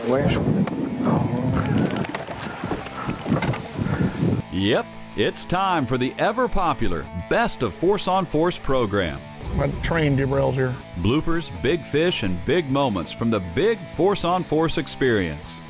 Where's... Yep, it's time for the ever-popular Best of ForceOnForce program. My train derailed here. Bloopers, big fish, and big moments from the big ForceOnForce experience.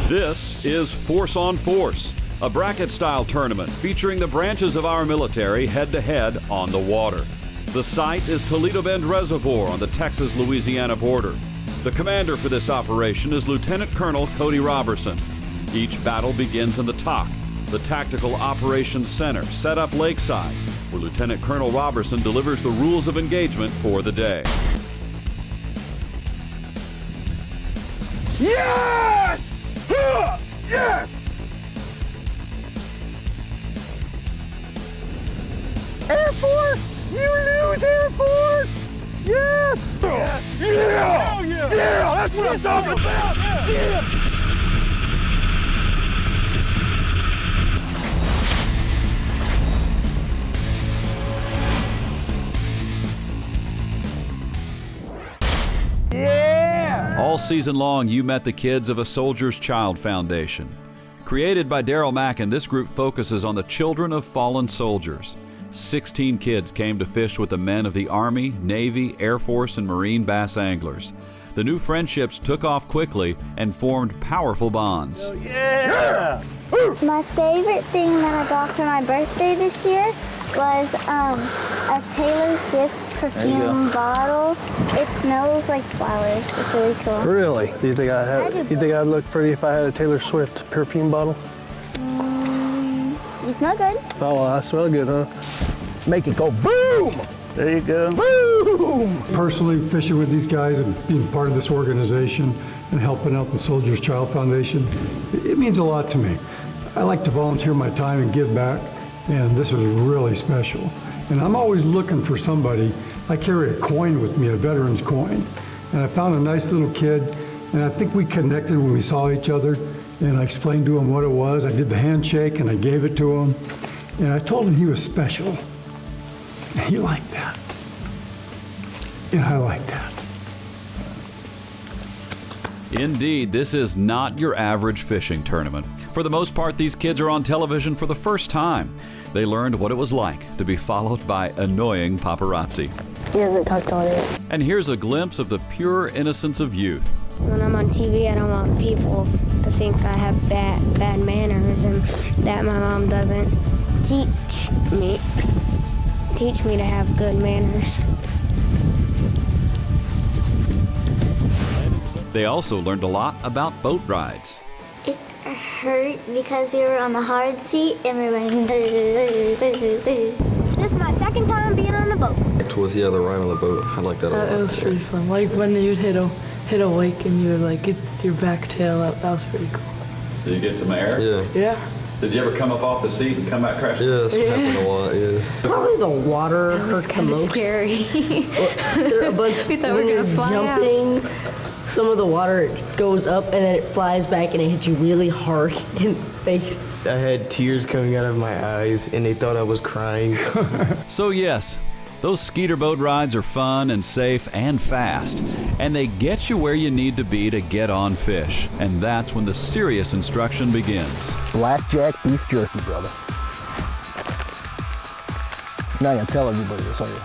This is ForceOnForce, a bracket-style tournament featuring the branches of our military head-to-head on the water. The site is Toledo Bend Reservoir on the Texas-Louisiana border. The commander for this operation is Lieutenant Colonel Cody Robertson. Each battle begins in the TOC, the Tactical Operations Center, set up lakeside, where Lieutenant Colonel Robertson delivers the rules of engagement for the day. Yes! Yes! Air Force! You lose, Air Force! Yes! Yeah! Yeah! Yeah! Yeah! That's what I'm talking about! Yeah! Yeah! All season long, you met the kids of A Soldier's Child Foundation. Created by Daryl Mackin, this group focuses on the children of fallen soldiers. 16 kids came to fish with the men of the Army, Navy, Air Force, and Marine bass anglers. The new friendships took off quickly and formed powerful bonds. Yeah! My favorite thing that I got for my birthday this year was a Taylor Swift perfume bottle. It smells like flowers. It's really cool. Really? Do you think I'd look pretty if I had a Taylor Swift perfume bottle? You smell good. Oh, well, I smell good, huh? Make it go boom! There you go. Boom! Personally, fishing with these guys and being part of this organization and helping out the Soldier's Child Foundation, it means a lot to me. I like to volunteer my time and give back, and this was really special. And I'm always looking for somebody. I carry a coin with me, a veteran's coin, and I found a nice little kid, and I think we connected when we saw each other, and I explained to him what it was. I did the handshake, and I gave it to him, and I told him he was special. And he liked that. And I liked that. Indeed, this is not your average fishing tournament. For the most part, these kids are on television for the first time. They learned what it was like to be followed by annoying paparazzi. He doesn't talk to audience. And here's a glimpse of the pure innocence of youth. When I'm on TV, I don't want people to think I have bad manners and that my mom doesn't teach me to have good manners. They also learned a lot about boat rides. It hurt because we were on the hard seat and we were like, this is my second time being on the boat. Towards the other ride on the boat, I like that a lot. It was pretty fun. Like when you'd hit a wake and you would like get your back tail up. That was pretty cool. Did you get some air? Yeah. Yeah. Did you ever come up off the seat and come back crashing? Yeah, that's what happened a lot, yeah. Probably the water hurt the most. Scary. But We thought when we were you're gonna fly jumping, some of the water goes up and then it flies back and it hits you really hard in the face. I had tears coming out of my eyes and they thought I was crying. So yes, those skeeter boat rides are fun and safe and fast, and they get you where you need to be to get on fish. And that's when the serious instruction begins. Blackjack beef jerky, brother. Now you tell everybody this, are you?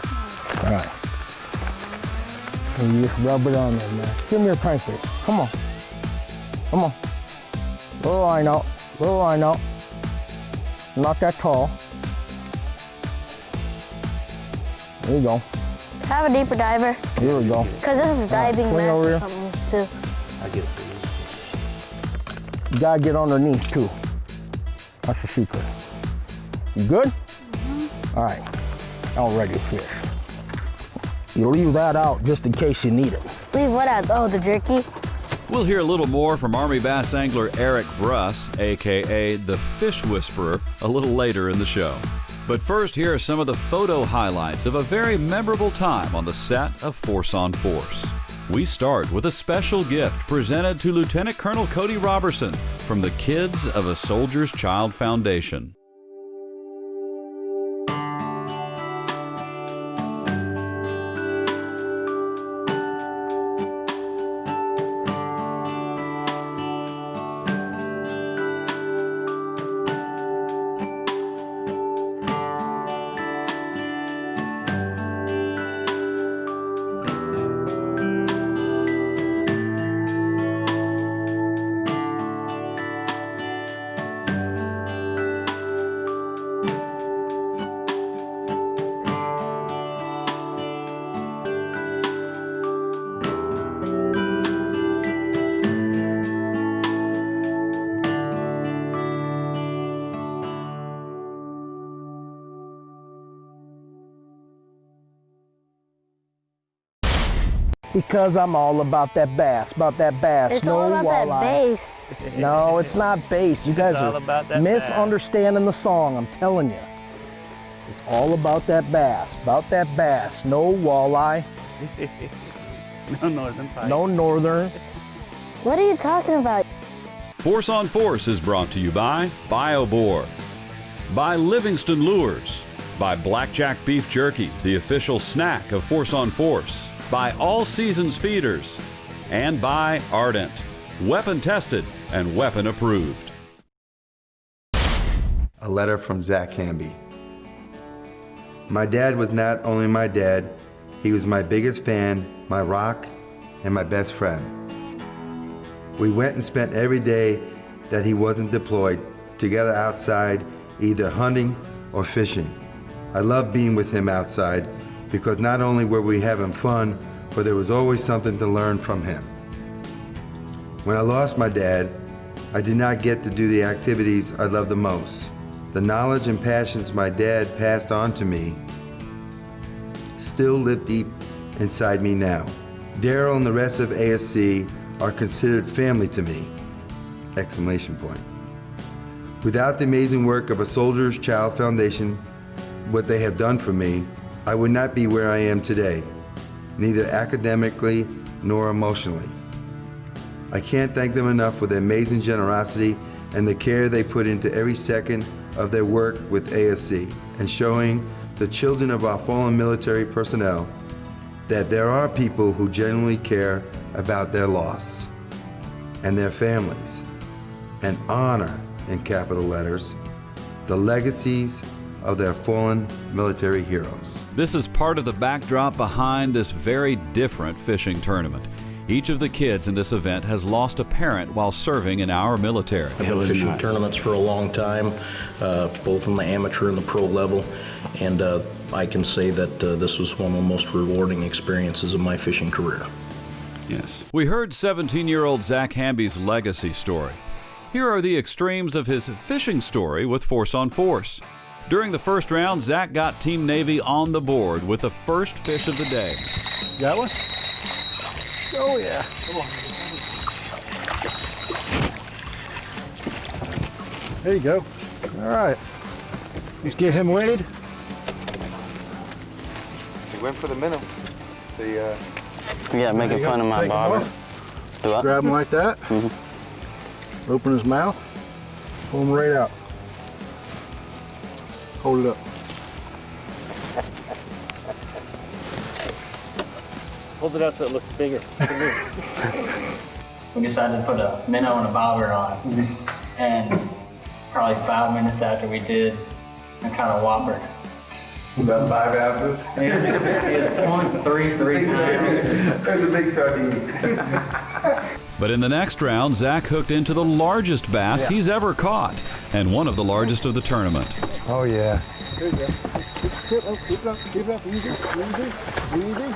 All right. And you just rub it on there, man. Give me your prank face. Come on. Come on. Little line out. Little line out. Not that tall. There you go. Have a deeper diver. Here we go. Because this is diving swing over or something too. I get it. You gotta get underneath too. That's the secret. You good? Mm-hmm. All right. Now ready to fish. You leave that out just in case you need it. Leave what out? Oh, the jerky? We'll hear a little more from Army bass angler Eric Bruss, aka the Fish Whisperer, a little later in the show. But first, here are some of the photo highlights of a very memorable time on the set of ForceOnForce. We start with a special gift presented to Lieutenant Colonel Cody Robertson from the kids of A Soldier's Child Foundation. Because I'm all about that bass, It's no all about that walleye. bass. No, it's not bass. You guys all are about that misunderstanding the song, I'm telling you. It's all about that bass, no walleye, No northern pike. no northern. What are you talking about? Force on Force is brought to you by BioBore, by Livingston Lures, by Blackjack Beef Jerky, the official snack of Force on Force, by All Seasons Feeders, and by Ardent, weapon tested and weapon approved. A letter from Zach Hamby. My dad was not only my dad, he was my biggest fan, my rock, and my best friend. We went and spent every day that he wasn't deployed together outside, either hunting or fishing. I loved being with him outside because not only were we having fun, but there was always something to learn from him. When I lost my dad, I did not get to do the activities I loved the most. The knowledge and passions my dad passed on to me still live deep inside me now. Daryl and the rest of ASC are considered family to me! Exclamation point. Without the amazing work of a Soldier's Child Foundation, what they have done for me, I would not be where I am today, neither academically nor emotionally. I can't thank them enough for their amazing generosity and the care they put into every second of their work with ASC and showing the children of our fallen military personnel that there are people who genuinely care about their loss and their families and honor, in capital letters, the legacies of their fallen military heroes. This is part of the backdrop behind this very different fishing tournament. Each of the kids in this event has lost a parent while serving in our military. I've been fishing tournaments for a long time, both on the amateur and the pro level, and I can say that this was one of the most rewarding experiences of my fishing career. Yes. We heard 17-year-old Zach Hamby's legacy story. Here are the extremes of his fishing story with Force on Force. During the first round, Zach got Team Navy on the board with the first fish of the day. Got one? Oh yeah. Come on. There you go. All right. Let's get him weighed. He went for the minnow. Yeah, making fun of my bobber. Do what? Grab him like that. Open his mouth. Pull him right out. Hold it up. Hold it up so it looks bigger. We decided to put a minnow and a bobber on. And probably 5 minutes after we did, I caught a whopper. About 5 ounces? It was 0.33 times. That's a big sardine. But in the next round, Zach hooked into the largest bass he's ever caught, and one of the largest of the tournament. Oh yeah. There you go. Keep it up, keep it up, easy, easy.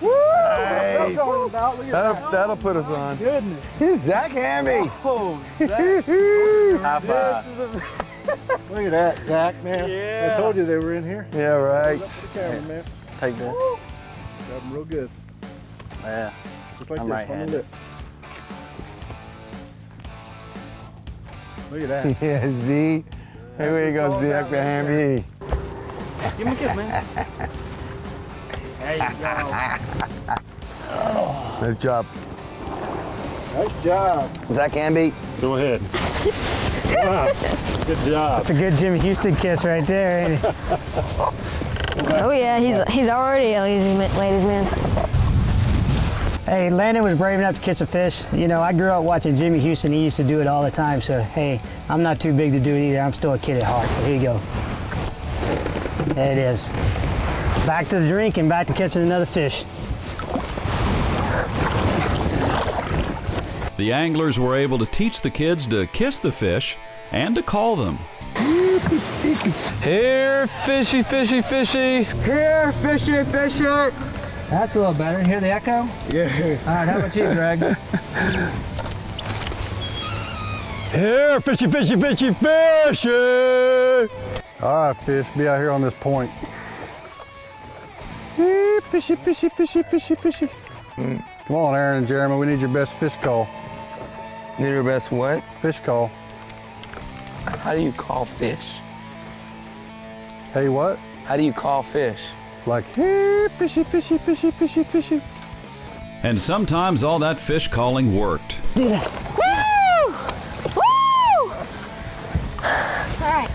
Woo! Nice. That'll put us on. Goodness. Zach Hamby. Oh, Zach. High five. Look at that, Zach, man. Yeah. I told you they were in here. Yeah, right. Up to the camera, man. Take this. Grab them real good. Yeah. Just like I'm this, right-handed. on the lip. Look at that. Yeah, Z. Hey, where you go, Zach Hamby? Give me a kiss, man. There you go. Nice job. Nice job. Zach Hamby. Go ahead. Wow. Good job. That's a good Jimmy Houston kiss right there, ain't it? Oh yeah, he's already a ladies man. Hey, Landon was brave enough to kiss a fish. You know, I grew up watching Jimmy Houston. He used to do it all the time. So, hey, I'm not too big to do it either. I'm still a kid at heart. So here you go. There it is. Back to the drink and back to catching another fish. The anglers were able to teach the kids to kiss the fish and to call them. Here, fishy, fishy, fishy. Here, fishy, fishy. That's a little better. Hear the echo? Yeah. All right, how about you, Greg? Here, fishy, fishy, fishy, fishy. All right, fish, be out here on this point. Here, fishy, fishy, fishy, fishy, fishy. Come on, Aaron and Jeremy, we need your best fish call. Need your best what? Fish call. How do you call fish? Hey, what? How do you call fish? Like, hey, fishy, fishy, fishy, fishy, fishy. And sometimes all that fish calling worked. Do that. Woo! Woo! All right.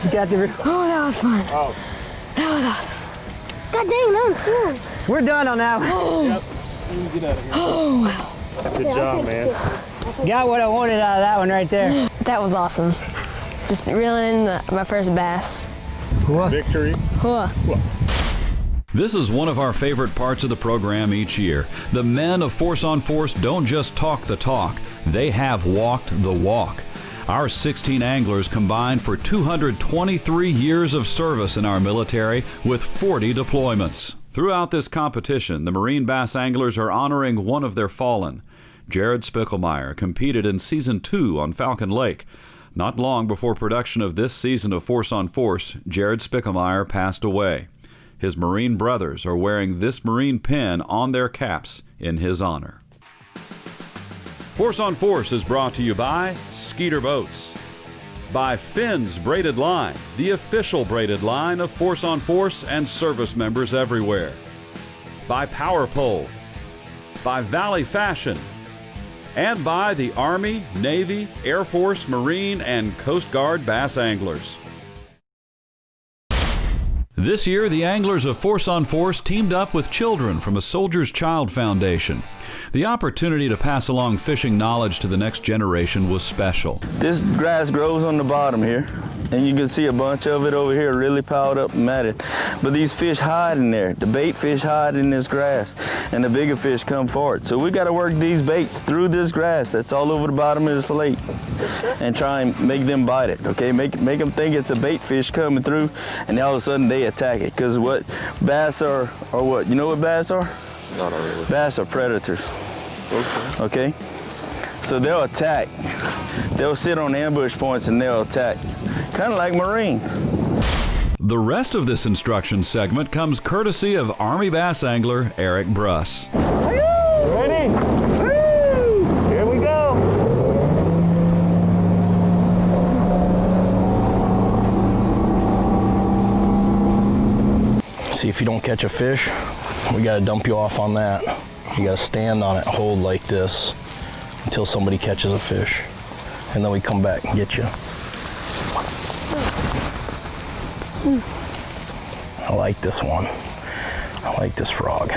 You got the. Oh, that was fun. Oh. That was awesome. God dang, that was fun. We're done on that one. Oh. Yep. You can get out of here. Oh, wow. Good job, man. Got what I wanted out of that one right there. That was awesome. Just reeling in my first bass. Victory. This is one of our favorite parts of the program each year. The men of Force on Force don't just talk the talk, they have walked the walk. Our 16 anglers combined for 223 years of service in our military with 40 deployments. Throughout this competition, the Marine Bass Anglers are honoring one of their fallen. Jared Spickelmeyer competed in Season 2 on Falcon Lake. Not long before production of this season of Force on Force, Jared Spickelmeyer passed away. His Marine brothers are wearing this Marine pin on their caps in his honor. Force on Force is brought to you by Skeeter Boats, by Finn's Braided Line, the official braided line of Force on Force and service members everywhere, by Power Pole, by Valley Fashion, and by the Army, Navy, Air Force, Marine, and Coast Guard bass anglers. This year, the anglers of Force on Force teamed up with children from a Soldier's Child Foundation. The opportunity to pass along fishing knowledge to the next generation was special. This grass grows on the bottom here, and you can see a bunch of it over here really piled up and matted. But these fish hide in there. The bait fish hide in this grass, and the bigger fish come for it. So we got to work these baits through this grass that's all over the bottom of this lake and try and make them bite it, okay? Make them think it's a bait fish coming through, and all of a sudden they attack it. Because what bass are what? You know what bass are? Not really. Bass are predators. Okay? So they'll attack. They'll sit on ambush points and they'll attack. Kind of like Marines. The rest of this instruction segment comes courtesy of Army bass angler Eric Bruss. Ready? Woo! Here we go. See, if you don't catch a fish, we gotta dump you off on that. You gotta stand on it, hold like this until somebody catches a fish. And then we come back and get you. I like this one. I like this frog.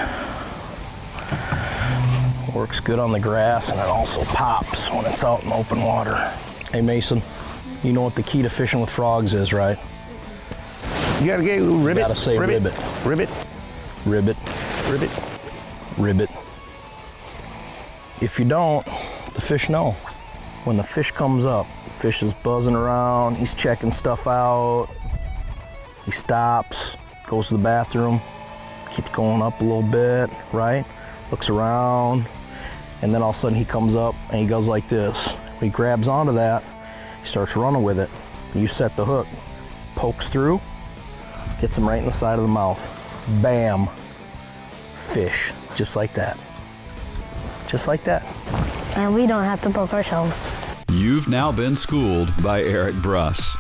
Works good on the grass, and it also pops when it's out in open water. Hey Mason, you know what the key to fishing with frogs is, right? You gotta get ribbit. You gotta say ribbit. Ribbit. Ribbit. Ribbit. Ribbit. If you don't, the fish know. When the fish comes up, the fish is buzzing around, he's checking stuff out, he stops, goes to the bathroom, keeps going up a little bit, right? Looks around, and then all of a sudden he comes up and he goes like this. When he grabs onto that, he starts running with it. You set the hook, pokes through, gets him right in the side of the mouth. Bam, fish, just like that. Just like that. And we don't have to poke ourselves. You've now been schooled by Eric Bruss.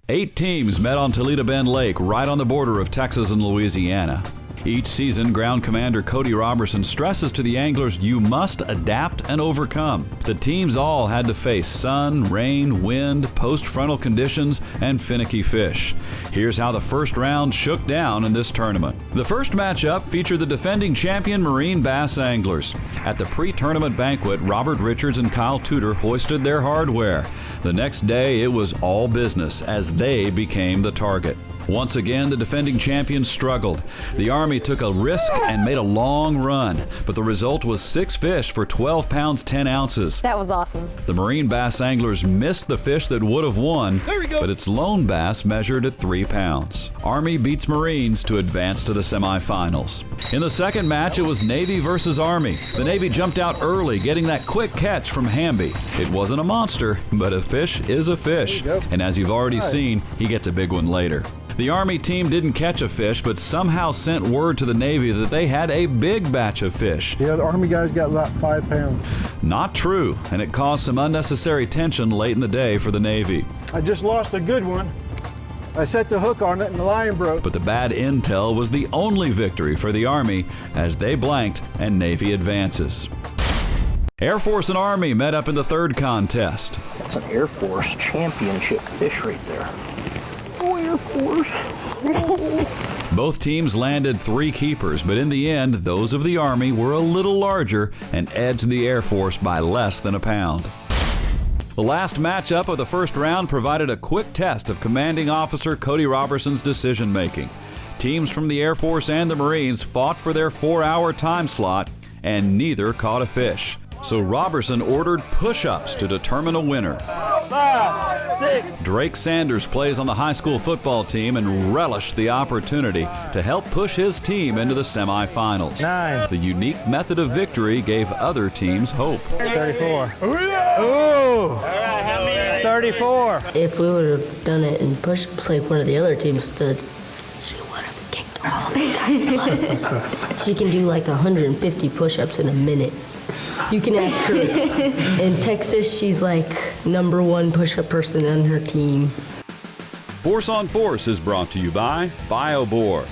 8 teams met on Toledo Bend Lake, right on the border of Texas and Louisiana. Each season, Ground Commander Cody Robertson stresses to the anglers you must adapt and overcome. The teams all had to face sun, rain, wind, post-frontal conditions, and finicky fish. Here's how the first round shook down in this tournament. The first matchup featured the defending champion Marine Bass Anglers. At the pre-tournament banquet, Robert Richards and Kyle Tudor hoisted their hardware. The next day, it was all business as they became the target. Once again, the defending champions struggled. The Army took a risk and made a long run, but the result was 6 fish for 12 pounds 10 ounces. That was awesome. The Marine Bass Anglers missed the fish that would have won, but its lone bass measured at 3 pounds. Army beats Marines to advance to the semifinals. In the second match, it was Navy versus Army. The Navy jumped out early, getting that quick catch from Hamby. It wasn't a monster, but a fish is a fish, and as you've already seen, he gets a big one later. The Army team didn't catch a fish, but somehow sent word to the Navy that they had a big batch of fish. Yeah, the Army guys got about 5 pounds. Not true, and it caused some unnecessary tension late in the day for the Navy. I just lost a good one. I set the hook on it and the line broke. But the bad intel was the only victory for the Army as they blanked and Navy advances. Air Force and Army met up in the third contest. That's an Air Force championship fish right there. Oh, Air Force. Both teams landed 3 keepers, but in the end, those of the Army were a little larger and edged the Air Force by less than a pound. The last matchup of the first round provided a quick test of Commanding Officer Cody Robertson's decision-making. Teams from the Air Force and the Marines fought for their 4-hour time slot, and neither caught a fish. So Robertson ordered push-ups to determine a winner. 5, 6. Drake Sanders plays on the high school football team and relished the opportunity to help push his team into the semifinals. 9. The unique method of victory gave other teams hope. 34. Ooh! 34. If we would have done it in push-ups like one of the other teams did, she would have kicked all of the guys' butts. She can do like 150 push-ups in a minute. You can ask her. In Texas, she's like #1 push-up person on her team. Force on Force is brought to you by BioBore,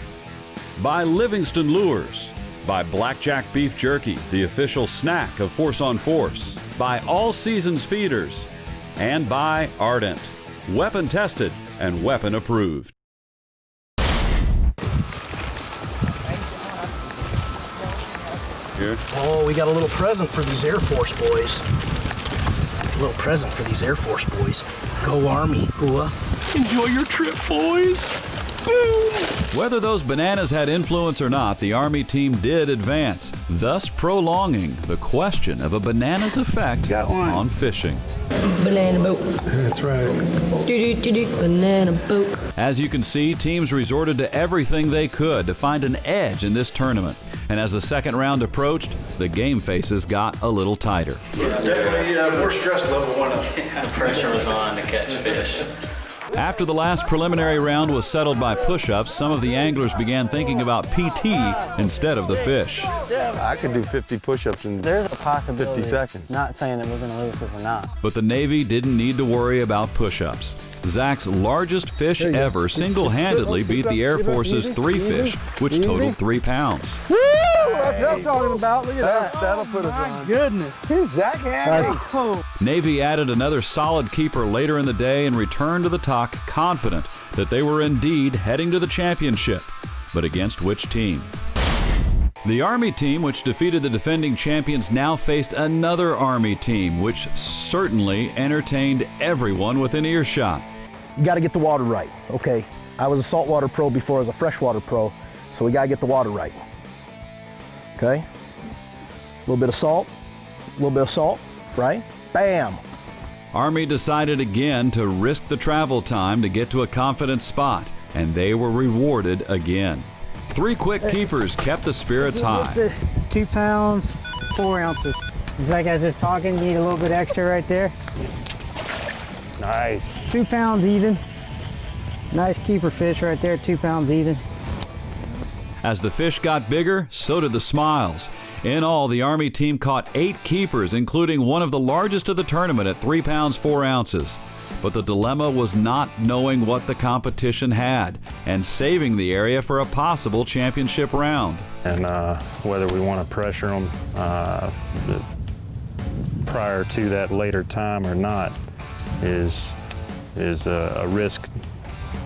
by Livingston Lures, by Blackjack Beef Jerky, the official snack of Force on Force, by All Seasons Feeders, and by Ardent, weapon tested and weapon approved. Here. Oh, we got a little present for these Air Force boys. A little present for these Air Force boys. Go Army, hooah. Enjoy your trip, boys. Boom! Whether those bananas had influence or not, the Army team did advance, thus prolonging the question of a banana's effect on fishing. Banana boat. That's right. Banana boat. As you can see, teams resorted to everything they could to find an edge in this tournament. And as the second round approached, the game faces got a little tighter. Definitely more stress level went up. The pressure was on to catch fish. After the last preliminary round was settled by push-ups, some of the anglers began thinking about PT instead of the fish. I could do 50 push-ups in There's a possibility. 50 seconds. Not saying that we're going to lose if we're not. But the Navy didn't need to worry about push-ups. Zach's largest fish ever single-handedly beat the Air Force's 3 fish, which totaled 3 pounds. Woo! That's what I'm talking about. Look at that. That'll put us on. Goodness. Zach Hamby. Navy added another solid keeper later in the day and returned to the talk confident that they were indeed heading to the championship. But against which team? The Army team, which defeated the defending champions, now faced another Army team, which certainly entertained everyone within earshot. You got to get the water right, okay? I was a saltwater pro before I was a freshwater pro, so we got to get the water right. Okay? A little bit of salt, right? Bam! Army decided again to risk the travel time to get to a confident spot, and they were rewarded again. 3 quick keepers kept the spirits high. 2 pounds, 4 ounces. It's like I was just talking, you need a little bit extra right there. Nice. 2 pounds even. Nice keeper fish right there, 2 pounds even. As the fish got bigger, so did the smiles. In all, the Army team caught 8 keepers, including one of the largest of the tournament at 3 pounds 4 ounces. But the dilemma was not knowing what the competition had and saving the area for a possible championship round. And whether we want to pressure them prior to that later time or not is a risk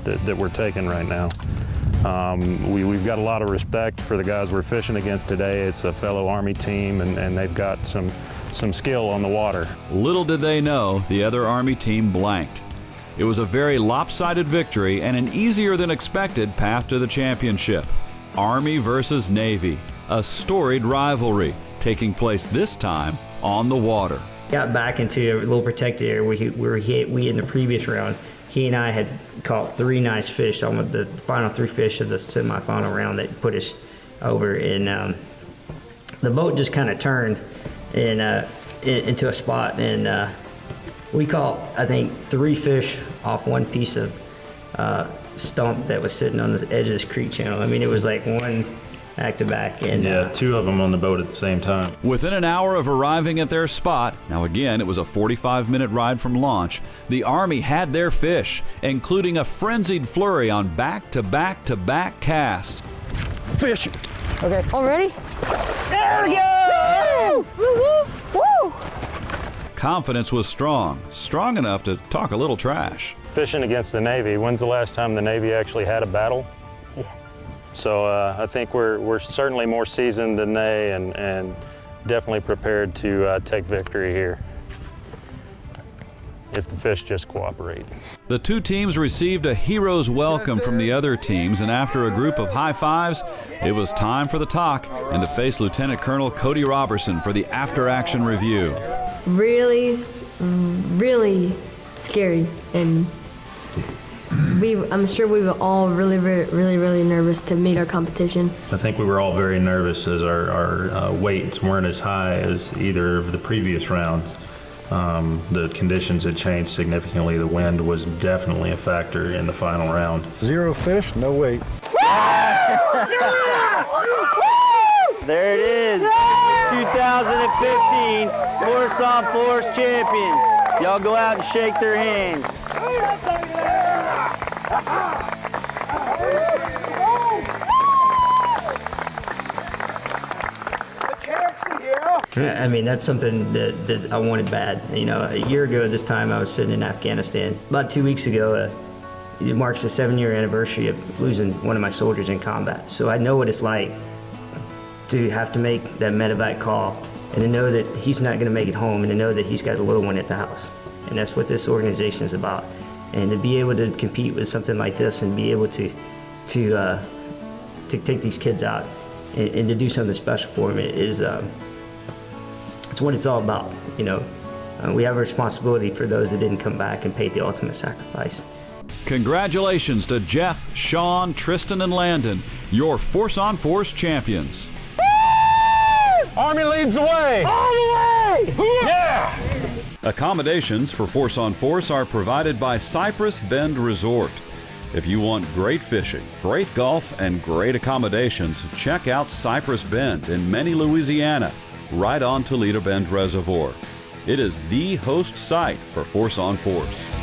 that we're taking right now. We've got a lot of respect for the guys we're fishing against today. It's a fellow Army team, and they've got some skill on the water. Little did they know, the other Army team blanked. It was a very lopsided victory and an easier than expected path to the championship. Army versus Navy, a storied rivalry taking place this time on the water. Got back into a little protected area where we in the previous round, he and I had caught 3 nice fish on the final 3 fish of the semifinal round that put us over. And the boat just kind of turned into a spot, and we caught, I think, 3 fish off one piece of stump that was sitting on the edge of this creek channel. I mean, it was like one back-to-back. And yeah, 2 of them on the boat at the same time. Within an hour of arriving at their spot, now again it was a 45-minute ride from launch, the Army had their fish, including a frenzied flurry on back-to-back-to-back casts. Fish. Okay. Already? There we go! Woo! Woo! Woo! Confidence was strong enough to talk a little trash. Fishing against the Navy, when's the last time the Navy actually had a battle? Yeah. So I think we're certainly more seasoned than they, and definitely prepared to take victory here if the fish just cooperate. The 2 teams received a hero's welcome from the other teams, and after a group of high fives, it was time for the talk and to face Lieutenant Colonel Cody Robertson for the after-action review. Really, really scary, and I'm sure we were all really nervous to meet our competition. I think we were all very nervous as our weights weren't as high as either of the previous rounds. The conditions had changed significantly. The wind was definitely a factor in the final round. 0 fish, no weight. There it is. 2015 ForceOnForce champions. Y'all go out and shake their hands. I mean, that's something that I wanted bad. You know, a year ago at this time, I was sitting in Afghanistan. About 2 weeks ago, it marks the 7-year anniversary of losing one of my soldiers in combat. So I know what it's like to have to make that medevac call and to know that he's not going to make it home and to know that he's got a little one at the house. And that's what this organization is about. And to be able to compete with something like this and be able to take these kids out and to do something special for them is it's what it's all about. You know, we have a responsibility for those that didn't come back and paid the ultimate sacrifice. Congratulations to Jeff, Sean, Tristan, and Landon, your ForceOnForce champions. Army leads the way. All the way. Yeah. Accommodations for ForceOnForce are provided by Cypress Bend Resort. If you want great fishing, great golf, and great accommodations, check out Cypress Bend in Many, Louisiana, right on Toledo Bend Reservoir. It is the host site for ForceOnForce.